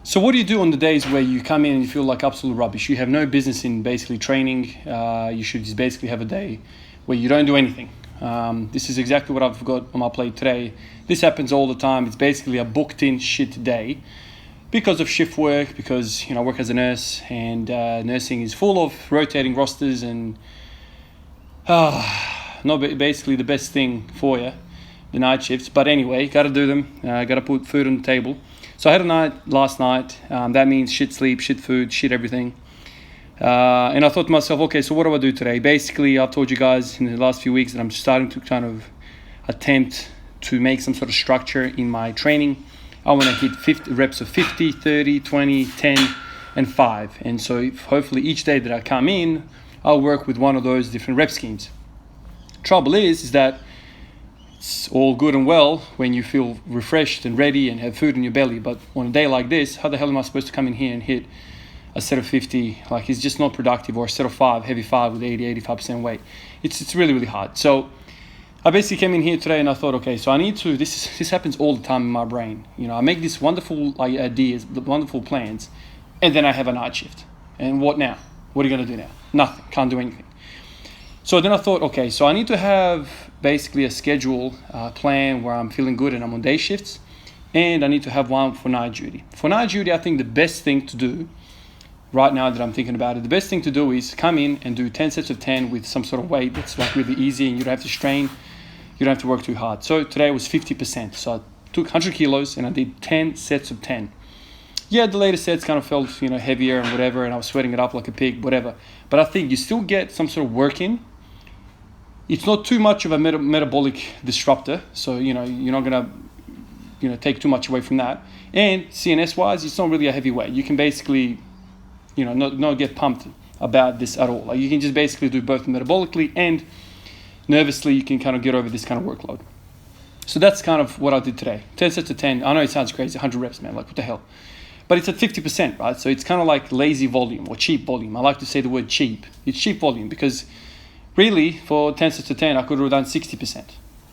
So what do you do on the days where you come in and you feel like absolute rubbish? You have no business in basically training. You should just basically have a day where you don't do anything. This is exactly what I've got on my plate today. This happens all the time. It's basically a booked in shit day because of shift work, because I work as a nurse, and nursing is full of rotating rosters and not basically the best thing for you, the night shifts. But anyway, got to do them. Got to put food on the table. So I had a night last night. That means shit sleep, shit food, shit everything. And I thought to myself, okay, so what do I do today? Basically, I've told you guys in the last few weeks that I'm starting to kind of attempt to make some sort of structure in my training. I want to hit 50 reps of 50, 30, 20, 10, and 5. And so hopefully each day that I come in, I'll work with one of those different rep schemes. Trouble is that it's all good and well when you feel refreshed and ready and have food in your belly, but on a day like this, how the hell am I supposed to come in here and hit a set of 50? Like, it's just not productive. Or a set of 5, heavy 5 with 85% weight. It's really, really hard. So I basically came in here today and I thought, okay, so I need to, this happens all the time in my brain. I make these wonderful ideas, wonderful plans, and then I have a night shift. And what now? What are you going to do now? Nothing. Can't do anything. So then I thought, okay, so I need to have basically a schedule, plan where I'm feeling good and I'm on day shifts, and I need to have one for night duty. For night duty, I think the best thing to do right now that I'm thinking about it, the best thing to do is come in and do 10 sets of 10 with some sort of weight that's like really easy and you don't have to strain, you don't have to work too hard. So today was 50%. So I took 100 kilos and I did 10 sets of 10. Yeah, the later sets kind of felt, heavier and whatever, and I was sweating it up like a pig, whatever. But I think you still get some sort of work in. It's not too much of a metabolic disruptor, so you're not gonna take too much away from that. And CNS wise, it's not really a heavy weight. You can basically not get pumped about this at all. Like, you can just basically do both metabolically and nervously. You can kind of get over this kind of workload. So that's kind of what I did today. 10 sets of 10. I know it sounds crazy, 100 reps, man. Like, what the hell? But it's at 50%, right? So it's kind of like lazy volume or cheap volume. I like to say the word cheap. It's cheap volume because really, for 10 sets of 10, I could have done 60%,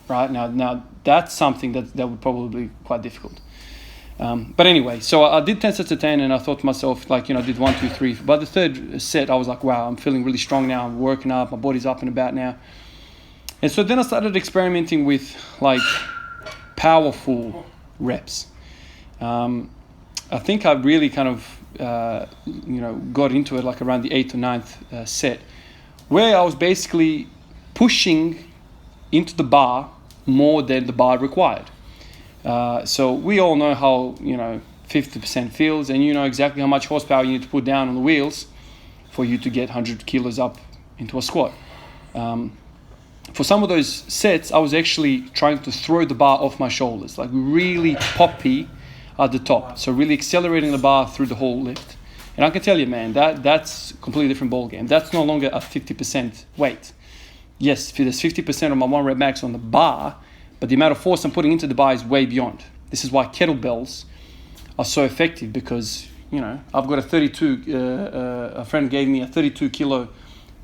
right? Now that's something that would probably be quite difficult. But anyway, so I did 10 sets of 10, and I thought to myself, I did 1, 2, 3. By the third set, I was like, wow, I'm feeling really strong now. I'm working up. My body's up and about now. And so then I started experimenting with, powerful reps. I think I really kind of, got into it around the 8th or 9th set, where I was basically pushing into the bar more than the bar required. So we all know how 50% feels, and you know exactly how much horsepower you need to put down on the wheels for you to get 100 kilos up into a squat. For some of those sets, I was actually trying to throw the bar off my shoulders, like really poppy at the top. So really accelerating the bar through the whole lift. And I can tell you, man, that's a completely different ball game. That's no longer a 50% weight. Yes, there's 50% of my 1 rep max on the bar, but the amount of force I'm putting into the bar is way beyond. This is why kettlebells are so effective, because I've got a friend gave me a 32 kilo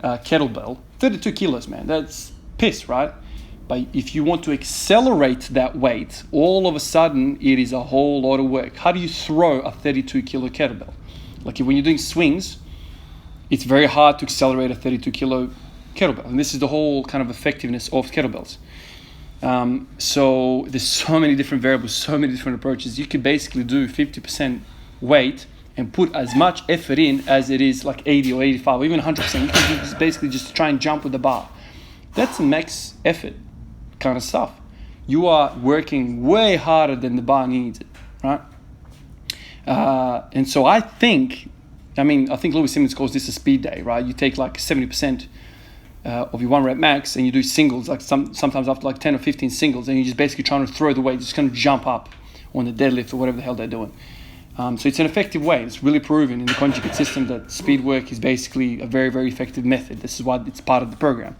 kettlebell. 32 kilos, man, that's piss, right? But if you want to accelerate that weight, all of a sudden it is a whole lot of work. How do you throw a 32 kilo kettlebell? Like, when you're doing swings, it's very hard to accelerate a 32 kilo kettlebell. And this is the whole kind of effectiveness of kettlebells. So there's so many different variables, so many different approaches. You could basically do 50% weight and put as much effort in as it is like 80 or 85 or even 100%. You can just basically just try and jump with the bar. That's max effort kind of stuff. You are working way harder than the bar needs it, right? And so I think Louis Simmons calls this a speed day, right? You take 70% of your 1 rep max and you do singles, sometimes after 10 or 15 singles, and you're just basically trying to throw the weight, just kind of jump up on the deadlift or whatever the hell they're doing. So it's an effective way. It's really proven in the conjugate system that speed work is basically a very, very effective method. This is why it's part of the program.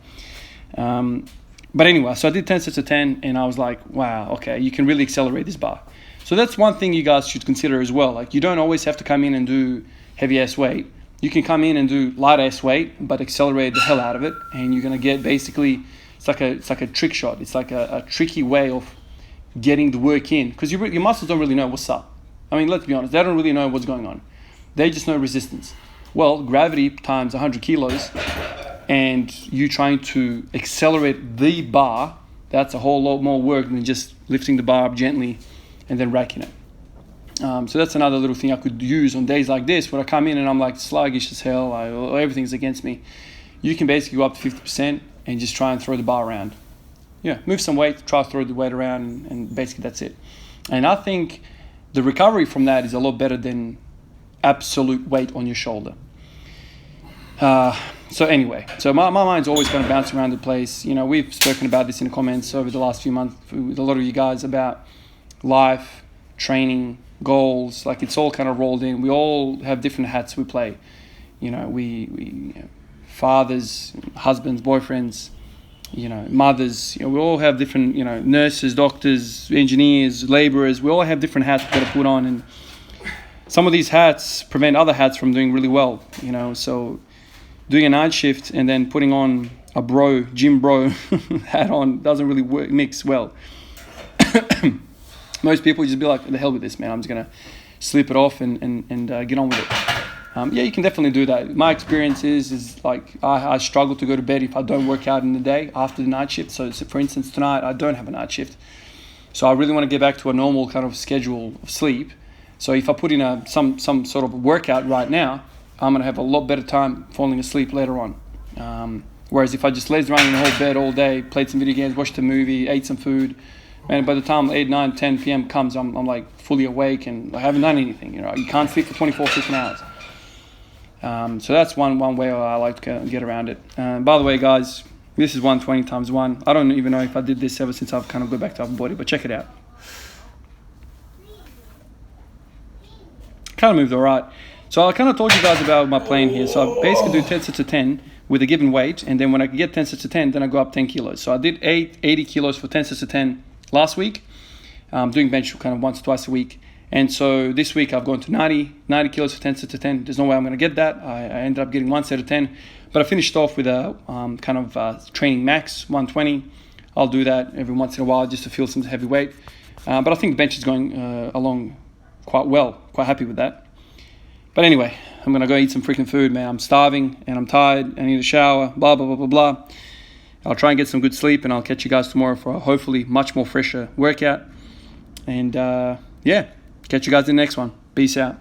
But anyway, so I did 10 sets of 10, and I was like, wow, okay, you can really accelerate this bar. So that's one thing you guys should consider as well. You don't always have to come in and do heavy ass weight. You can come in and do light ass weight, but accelerate the hell out of it, and you're gonna get basically it's like a trick shot. It's like a tricky way of getting the work in, because your muscles don't really know what's up. I mean, let's be honest, they don't really know what's going on. They just know resistance. Well, gravity times 100 kilos and you trying to accelerate the bar, that's a whole lot more work than just lifting the bar up gently and then racking it. So that's another little thing I could use on days like this where I come in and I'm like sluggish as hell, everything's against me. You can basically go up to 50% and just try and throw the bar around. Yeah, move some weight, try to throw the weight around, and basically that's it. And I think the recovery from that is a lot better than absolute weight on your shoulder. So anyway, so my mind's always going to bounce around the place. You know, we've spoken about this in the comments over the last few months with a lot of you guys about life, training, goals. Like, it's all kind of rolled in. We all have different hats we play. You know, we fathers, husbands, boyfriends, you know, mothers. You know, we all have different, you know, nurses, doctors, engineers, laborers. We all have different hats we've got to put on, and some of these hats prevent other hats from doing really well. You know, so doing a night shift and then putting on a gym bro hat on doesn't really mix well. Most people just be like, the hell with this, man. I'm just going to sleep it off and get on with it. Yeah, you can definitely do that. My experience is like I struggle to go to bed if I don't work out in the day after the night shift. So for instance, tonight I don't have a night shift. So I really want to get back to a normal kind of schedule of sleep. So if I put in some sort of workout right now, I'm going to have a lot better time falling asleep later on. Whereas if I just laze around in the whole bed all day, played some video games, watched a movie, ate some food, and by the time 8, 9, 10 p.m. comes, I'm like fully awake and I haven't done anything. You know, you can't sleep for 24 freaking hours. So that's one way I like to get around it. By the way, guys, this is 120 times 1. I don't even know if I did this ever since I've kind of go back to upper body, but check it out. Kind of moved all right. So I kind of told you guys about my plan here. So I basically do 10 sets of 10 with a given weight, and then when I get 10 sets of 10, then I go up 10 kilos. So I did 80 kilos for 10 sets of 10 last week. Doing bench kind of once or twice a week. And so this week I've gone to 90 kilos for 10 sets of 10. There's no way I'm going to get that. I ended up getting one set of 10. But I finished off with a kind of training max, 120. I'll do that every once in a while just to feel some heavy weight. But I think the bench is going along quite well. Quite happy with that. But anyway, I'm going to go eat some freaking food, man. I'm starving and I'm tired. I need a shower, blah, blah, blah, blah, blah. I'll try and get some good sleep, and I'll catch you guys tomorrow for a hopefully much more fresher workout. And yeah, catch you guys in the next one. Peace out.